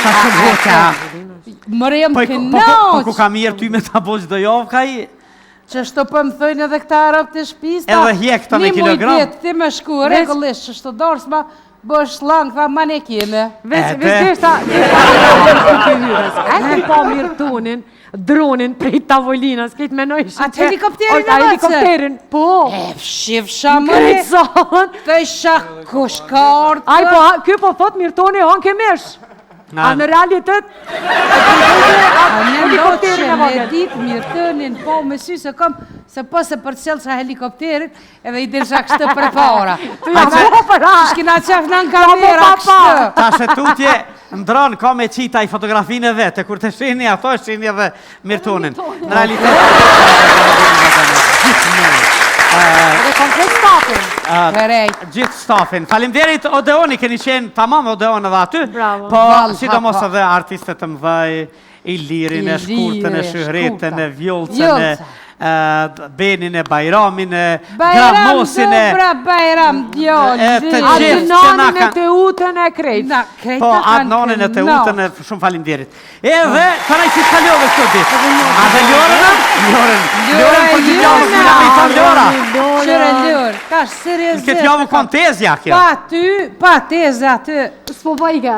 sa të voqa. Mëre jam kënaq. Po ku ka mirë ty me ta boq do javë ka i... Që shto për më thëjnë edhe këta arab të shpis. Edhe hjek të me kilogram. Një mujt ti me shku, regullisht, që shto dorës ma bësh lang, tha ma ne kime. Veç deshta e po mirë tunin, dronin prej tavolinas, këtë menojsh. Atë helikopterin e helikopterin, po. E fshifsha mëre. Krejtëson. Të isha kushkart. Aj, po, kjo po thot mirë tuni, on ke mesh. A në realitet, helikopterin e vogël. Ditë mirë tënin, po me sy se kom, se po se për cëllë sa helikopterin, edhe i dirsha kështë për para. Të jam po për a. Shkina qef në në kamera kështë. Ta se tutje ndronë ka me qita i fotografinë e vete, kur të shini ato, shini edhe mirëtonin. Në realitet... Dhe komplet stafin. Gjithë stafin. Falimderit Odeoni, keni qenë tamam Odeon edhe aty. Bravo. Po, sidomos edhe artistët të mëdhej, Ilirin, e Shkurtën, e Shyhretën, e Vjollcën, Benin, e Bajramin, e Gramosin, e... Bajram, djallë, Adnanin e Teutën e krejtë. Po, Adnanin e Teutën e shumë falimderit. Edhe, përaj që s'kalove këtë ditë. A dhe Ljorën? Ljorën për të gjallë të nga i thonë Ljora. Qëre Ljorë, ka seriosisht. Në këtë javë kontezja kjo. Pa tezja ty. S'po bajka.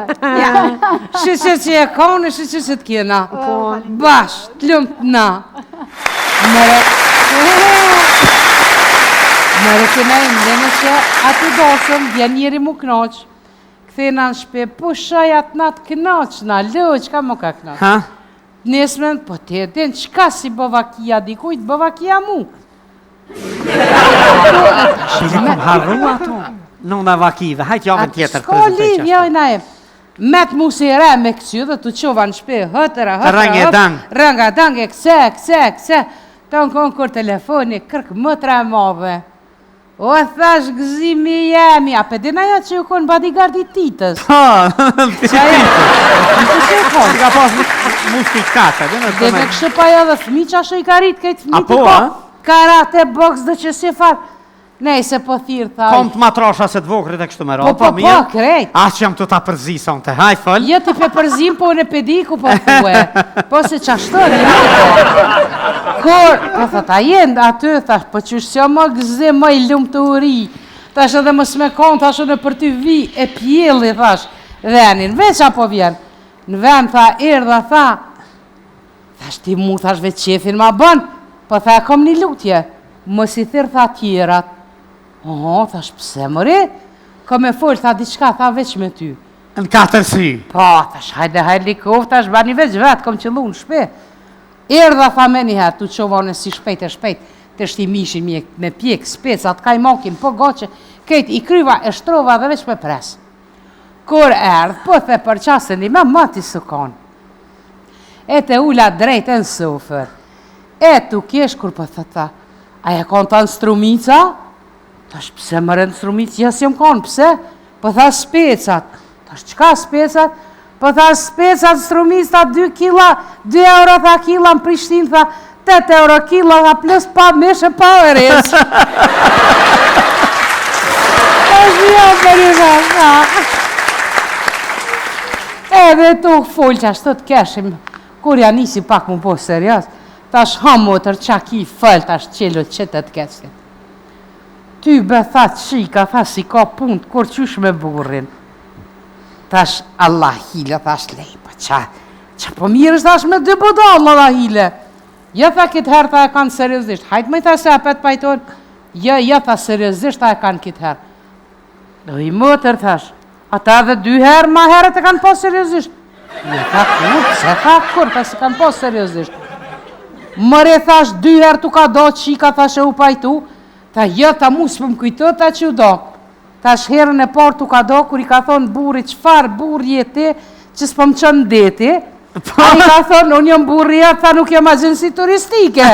Shqyqe që e kone, shqyqe që t'kjena. Bash, t'lumë t'na. Mëre këna e mdene që aty dosëm, vjen njeri mu knaq. Këthena në shpe, po shajat na t'knaq, na lëq, ka mu ka knaq. Nesmen, po te din, qka si bëvakia dikujt, bëvakia mu. Shili kom harru ato. Nuna vakive, hajt javën tjetër. Shko liv, jajna e. Met mu se re me këcy dhe të qova në shpe, hëtëra, rënga dang, e këse. Ta në konë kur telefoni, kërk më tre mave. O, thash gëzimi jemi, a pedina ja që ju konë bodyguard i titës. Ha, që a jetë. Ka pas mustikata. Dhe me kështë pa jo dhe fmi që ashtë i ka rritë këtë fmi Apo, të karate box dhe që si farë. Nej, se po thirë, thaj. Kom të matrasha se të vokrit e kështu me ro. Po, krejt. A që jam të ta përzi sa të haj, fëll. Jo të pe përzim, po në pediku, po thue. Po se qashtër, Kur, po thot, a jendë aty, thash, po qështë që më gëzim, më i lumë të uri. Thash edhe më s'me konë, thash edhe për ty vi e pjelli, thash, venin. Veç apo vjen. Në ven, tha, erdha, tha. Thash, ti mu, thash, veç qefin ma bën. Po tha, kom një lutje. Mos i thirë, tha, tjerat. Oho, thash, pse mëri? Ko me folë, tha, diçka, tha, veç me ty. Në 4 sy. Po, thash, hajde, likov, thash, bani veç vetë, kom qëllu në shpe. Erdha, tha, me njëherë, tu qovone si shpejt, të shti mishin me pjek, specat, ka i mokin, po goqe, kejt, i kryva, e shtrova dhe veç me pres. Kur erdh, po the për qasën i me mati së konë. E te ula drejt e në sofer. E tu kesh, kur po thëta, aja konë ta në strumica? Tash, pse më rëndë strumica? Jas jam konë, pse? Po tha specat. Tash, qka specat? Po tha specat strumica, 2 kila, 2 euro tha kila në Prishtinë, tha 8 euro kila, tha plus pa meshe pa ërec. Tash, ja për i tha. Edhe tu full që ashtë të keshim, kur ja nisi pak mu po serios, tash hamotër qa ki fëll, tash qelët që të keshim. Ty be tha qika, tha si ka punt, kur qysh me burrin. Tash Allah hile, tash lej, pa qa po mirë është tash me 2 budall, Allah hile. Ja tha këtë herë, tha e kanë seriosisht, hajtë me tha se apet pajton, ja tha seriosisht, tha e kanë këtë herë. Do i motër, thash. Ata edhe 2 herë ma herët e kanë po seriosisht. Jo, tha kur, se tha kur, ta se kanë po seriosisht. Mëre thash 2 herë tu ka do qika, thash e u pajtu, tha jo, ta mu s'pëm kujto, ta që u do. Thash herën e por tu ka do, kur i ka thonë burri, qfar burri e te, që s'pëm qënë deti, a i ka thonë, unë jam burri e, tha nuk jam agjensi turistike.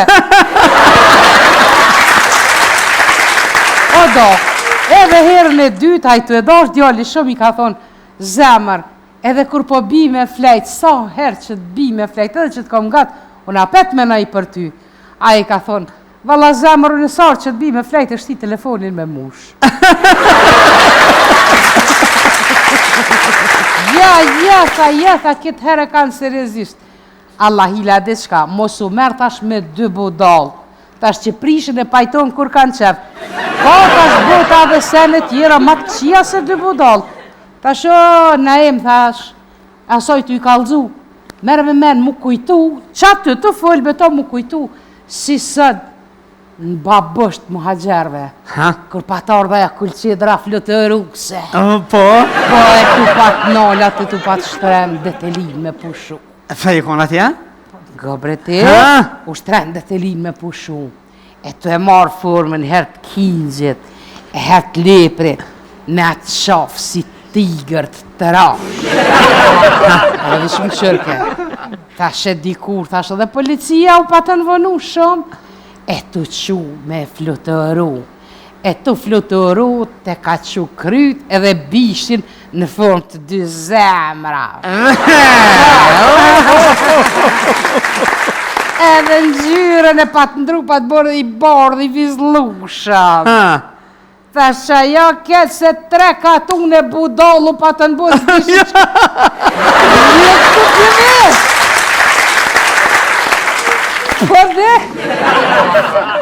O do. Edhe herën e dytë, a i të edosh djali shumë i ka thonë, zemër, edhe kur po bi me flejt, sa herë që të bi me flejt, edhe që të kom gatë, unë apet me na i për ty. A i ka thonë, valla zemër unë sarë që të bi me flejt, e shti telefonin me mush. tha, këtë herë kanë seriozisht. Allah hila dhe shka, mos u merë tash me 2 budal. Tash që prishën e pajton kur kanë qef. Ka tash bota dhe sene tjera, ma të qia se 2 budal. Tash o, na thash, asoj t'u i kalzu. Merë me men mu kujtu, qatë të folbe to mu kujtu, si sëd në babësht muhajgjerve. Kër patar dhe ja kulqedra flotërukse. Po? Po e tu pat nallat e tu pat shtrem dhe të lin me pushu. Fa i kon atje? Gobre te, u shtrem dhe të lin me pushu. E tu e marë formën hert kingjit, e hert leprit, me atë shafë si tigërt të rash. Edhe dhe shumë qërke. Thash e dikur, thash edhe policia u patën vënu shumë. E tu qu me flutëru. E tu flutëru te ka qu kryt edhe bishin në formë të 2 zemra. Edhe në gjyren e patë ndru patë bërë i bardh i vizlushëm. Thash ajo këtë se 3 katun e budallu pa të nëbës bishin që... Jetë të përvesh! Po dhe?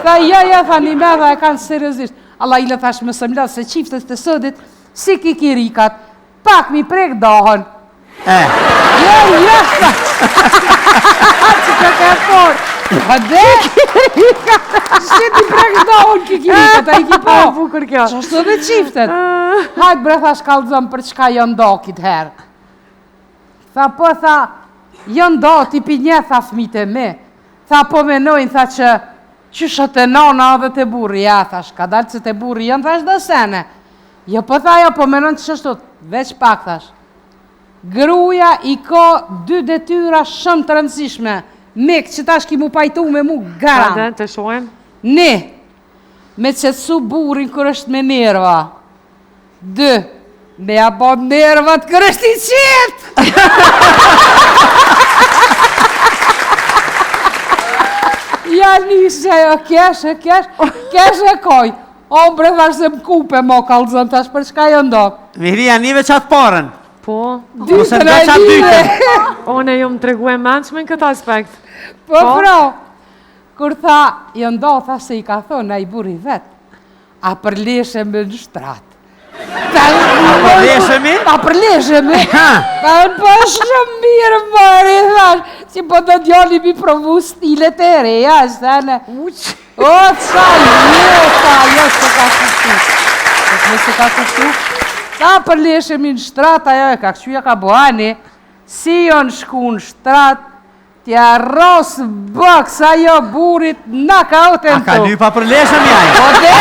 Tha ja, tha një me dhe e kanë seriozisht. Allah ila thash më sëmlat se qiftet të sëdit, si kikirikat, pak mi prek dahën. Ja, tha. Që ka ka forë. Po dhe? Si ti prek dahën kikirikat, a i ki po? Bukur kjo. Qashtu dhe qiftet. Hajtë bre, thash kalzëm për çka janë dakit herë. Tha po, tha, janë da ti pinje, tha fmite me. Tha po menojnë, tha që shëtë e nana dhe të burri, ja, thash, ka dalë që të burri janë, thash, dhe sene. Jo, po tha, jo, po menojnë që shështot, veç pak, thash. Gruja i ka 2 detyra shumë të rëndësishme, mek që tash ki mu pajtu me mu garan. Ka dhe, të shohem? Ne, me qëtësu burin kër është me nerva. 2, me abon nervat kër është i qetë. Ja nisë ajo, kesh e koj. Ombre thash se m'kupe mo kalzën tash për çka jo ndok. Mihria, nive qatë parën. Po. Dytën e live. One ju më tregu e menqme në këtë aspekt. Po pra, kur tha, jo ndo, tha se i ka thonë, a i buri vetë, a përleshe me në shtrat. A përleshemi? A përleshemi. Ta në po shumë mirë mëri, thash, si po të djali mi provu stilet e reja, shtene. O, qa, jo, se ka kushtu. Se ka kushtu. Ta përleshemi në shtrat, ajo e ka këshuja ka boani, si jo në shku në shtrat, tja ros bëks ajo burit në ka otën A ka dy pa përleshemi ajo? Po dhe,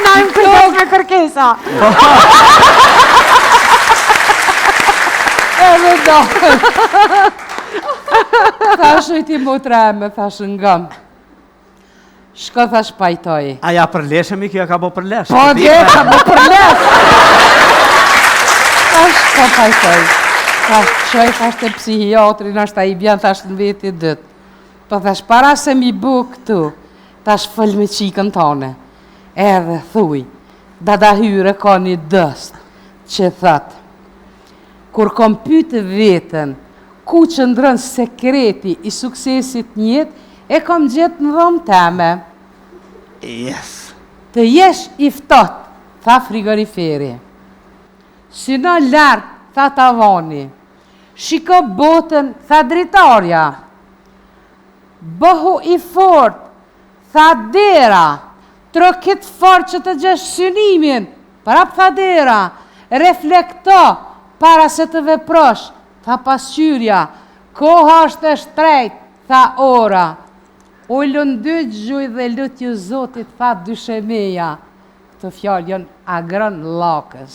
Na im kujdes me kërkesa. edhe do. Thash i ti mu treme, thash ngëm. Shko thash pajtoj. A ja përleshemi, kjo ka bo përlesh. Po dhe, ka bo përlesh. Thash shko pajtoj. Thash qoj, thash të psihiatrin, ashtë a i bjen, thash në veti dët. Po thash, para se mi bu këtu, thash fëll me qikën tone. Edhe thuj, dada hyre ka një dëst, që thët, kur kom pytë vetën, ku që ndrën sekreti i suksesit njët, e kom gjithë në dhomë teme. Yes. Të jesh i ftot, tha frigoriferi. Si në lartë, tha tavani. Shiko botën, tha dritarja. Bëhu i fort, tha dera. Trokit fort që të gjesh synimin, prap tha dera. Reflekto, para se të veprosh, tha pasqyrja. Koha është e shtrejt, tha ora. Ullën 2 gjuj dhe lutju Zotit, tha dyshemeja. Këtë fjallë janë agron lakës.